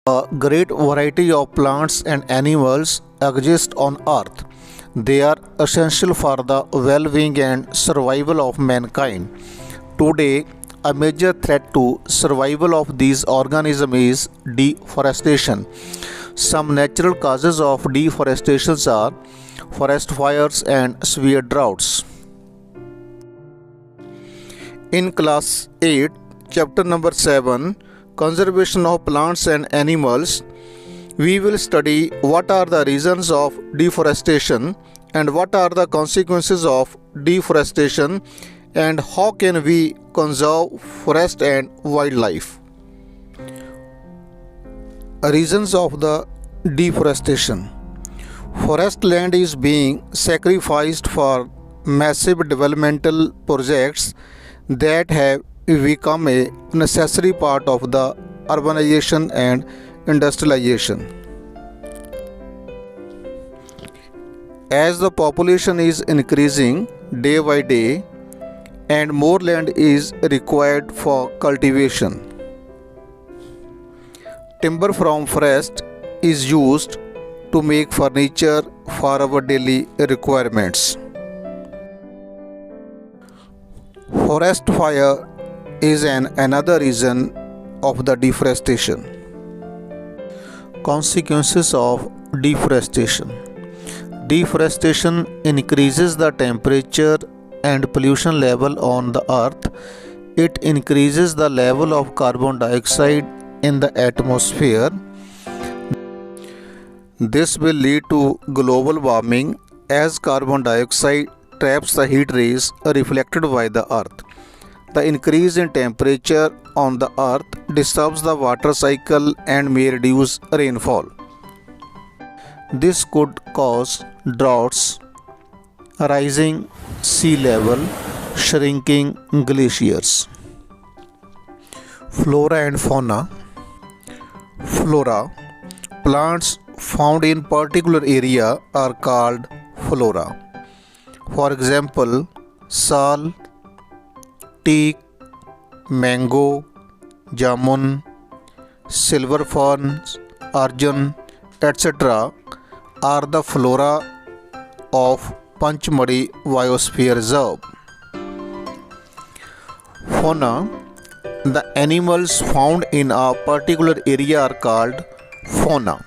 A great variety of plants and animals exist on Earth. They are essential for the well-being and survival of mankind. Today, a major threat to survival of these organisms is deforestation. Some natural causes of deforestation are forest fires and severe droughts. In class 8, chapter number 7, Conservation of Plants and Animals, we will study what are the reasons of deforestation and what are the consequences of deforestation and how can we conserve forest and wildlife. Reasons of the deforestation. Forest land is being sacrificed for massive developmental projects that have become a necessary part of the urbanization and industrialization. As the population is increasing day by day and more land is required for cultivation, timber from forest is used to make furniture for our daily requirements. Forest fire is another reason of the deforestation. Consequences of deforestation. Deforestation increases the temperature and pollution level on the earth. It increases the level of carbon dioxide in the atmosphere. This will lead to global warming as carbon dioxide traps the heat rays reflected by the earth. The increase in temperature on the earth disturbs the water cycle and may reduce rainfall. This could cause droughts, rising sea level, shrinking glaciers. Flora and fauna. Flora. Plants found in particular area are called flora. For example, sal, teak, mango, jamun, silver ferns, arjun, etc. are the flora of Sanctuaries Biosphere Reserve. Fauna. The animals found in a particular area are called fauna.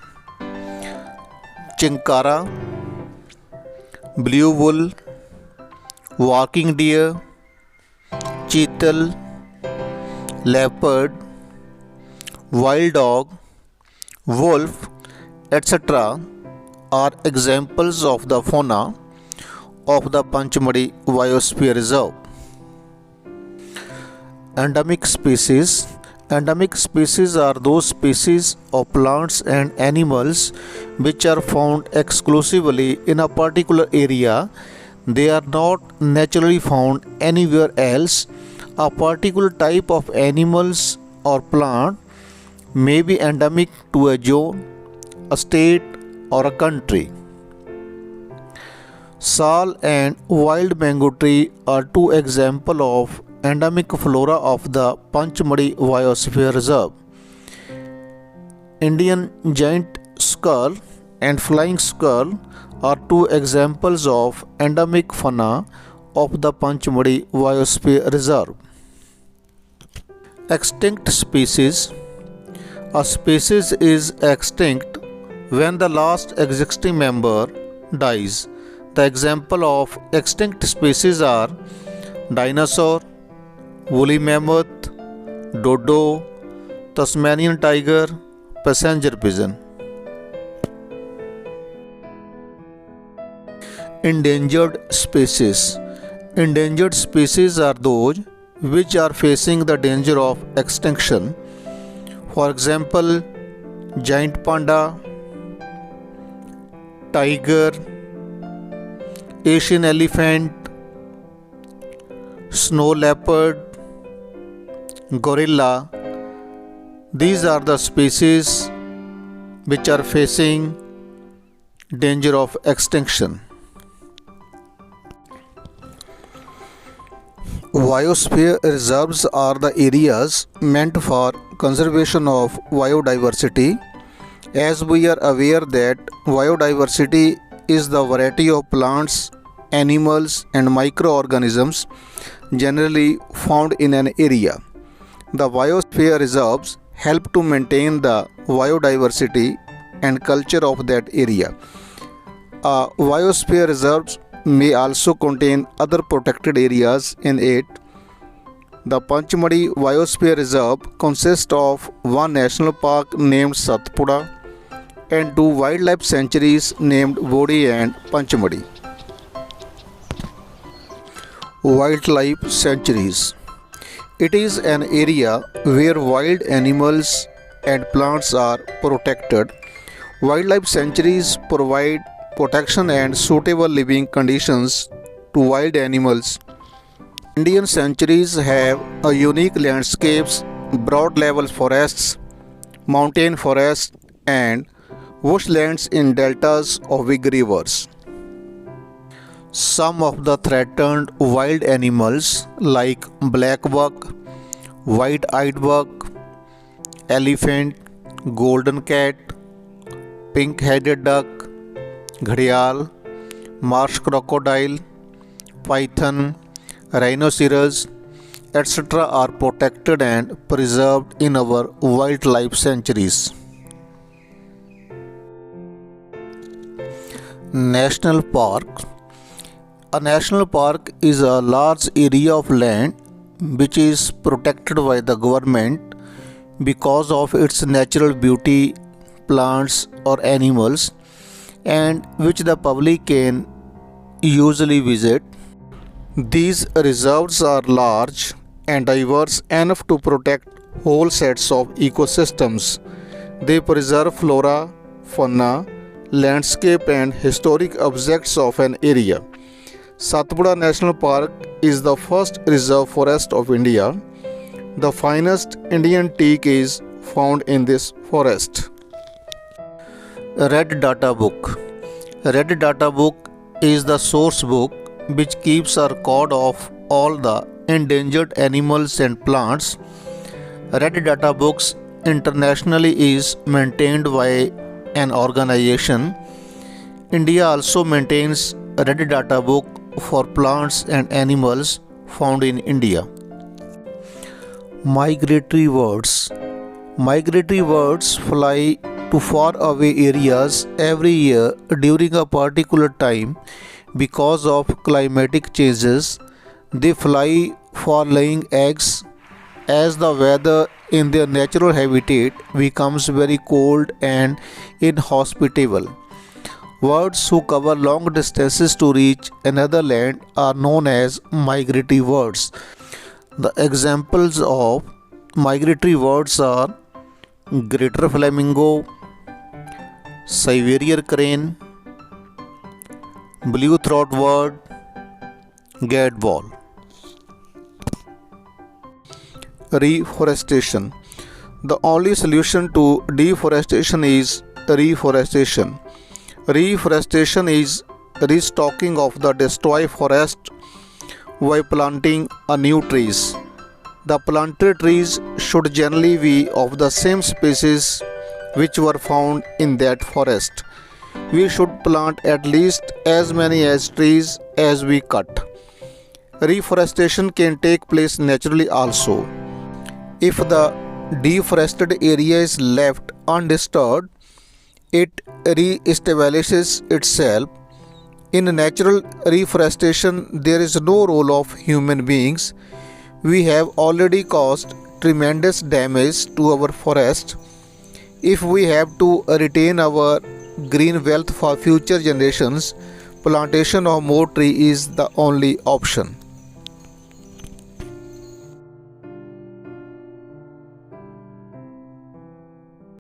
Chinkara, blue bull, walking deer, cheetal, leopard, wild dog, wolf, etc. are examples of the fauna of the Sanctuaries Biosphere Reserve. Endemic species. Endemic species are those species of plants and animals which are found exclusively in a particular area. They are not naturally found anywhere else. A particular type of animals or plant may be endemic to a zone, a state, or a country. Sal and wild mango tree are two examples of endemic flora of the Sanctuaries Biosphere Reserve. Indian giant skull and flying skull are two examples of endemic fauna of the Sanctuaries Biosphere Reserve. Extinct species. A species is extinct when the last existing member dies. The example of extinct species are dinosaur, woolly mammoth, dodo, Tasmanian tiger, passenger pigeon. Endangered species. Endangered species are those which are facing the danger of extinction. For example, giant panda, tiger, Asian elephant, snow leopard, gorilla. These are the species which are facing danger of extinction. Biosphere reserves are the areas meant for conservation of biodiversity As we are aware that biodiversity is the variety of plants, animals, and microorganisms generally found in an area. The biosphere reserves help to maintain the biodiversity and culture of that area. Biosphere reserves may also contain other protected areas in it. The Panchamadi Biosphere Reserve consists of one national park named Satpura and two wildlife sanctuaries named Bodi and Panchamadi. Wildlife sanctuaries. It is an area where wild animals and plants are protected. Wildlife sanctuaries provide protection and suitable living conditions to wild animals. Indian sanctuaries have a unique landscapes, broad level forests, mountain forests, and bushlands in deltas of big rivers. Some of the threatened wild animals like black buck, white-eyed buck, elephant, golden cat, pink-headed duck, gharial, marsh crocodile, python, rhinoceros, etc. are protected and preserved in our wildlife sanctuaries. National Park. A national park is a large area of land which is protected by the government because of its natural beauty, plants or animals, and which the public can usually visit. These reserves are large and diverse enough to protect whole sets of ecosystems. They preserve flora, fauna, landscape and historic objects of an area. Satpura National Park is the first reserve forest of India. The finest Indian teak is found in this forest. Red Data Book. Red Data Book is the source book which keeps a record of all the endangered animals and plants. Red Data Books internationally is maintained by an organization. India also maintains a Red Data Book for plants and animals found in India. Migratory birds. Migratory birds fly to far away areas every year during a particular time because of climatic changes. They fly for laying eggs as the weather in their natural habitat becomes very cold and inhospitable. Birds who cover long distances to reach another land are known as migratory birds. The examples of migratory birds are greater flamingo, Siberian crane, blue-throat bird, gadwall. Reforestation. The only solution to deforestation is reforestation. Reforestation is restocking of the destroyed forest by planting a new trees. The planted trees should generally be of the same species which were found in that forest. We should plant at least as many as trees as we cut. Reforestation can take place naturally also. If the deforested area is left undisturbed, it re-establishes itself. In natural reforestation, there is no role of human beings. We have already caused tremendous damage to our forest. If we have to retain our green wealth for future generations, plantation of more tree is the only option.